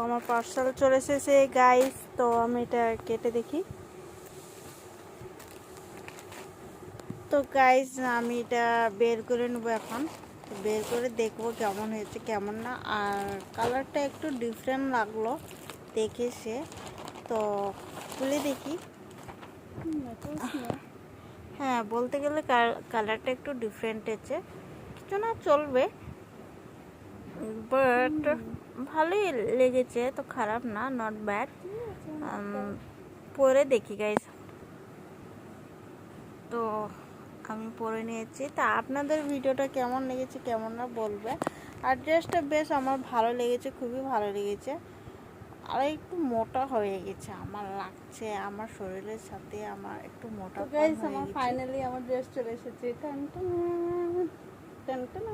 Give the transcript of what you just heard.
আমার পার্সেল চলে এসেছে গাইস। তো আমি এটা কেটে দেখি। তো গাইস আমি এটা বের করে নেবো এখন। বের করে দেখবো কেমন হয়েছে কেমন না। আর কালারটা একটু ডিফারেন্ট লাগলো দেখে সে। তো খুলে দেখি। হ্যাঁ, বলতে গেলে কালারটা একটু ডিফারেন্ট আছে, কিছু না চলবে, বাট ভালোই লেগেছে, তো খারাপ না, নট ব্যাড। পরে দেখি গাইস। তো আমি পরে নিয়েছি। তা আপনাদের ভিডিওটা কেমন লেগেছে কেমন না বলবে। আর ড্রেসটা বেশ আমার ভালো লেগেছে, খুবই ভালো লেগেছে। আর একটু মোটা হয়ে গেছে আমার লাগছে, আমার শরীরের সাথে আমার একটু মোটা গাইস আমার ফাইনালি আমার ড্রেস চলে এসেছে। টান টান টান টান।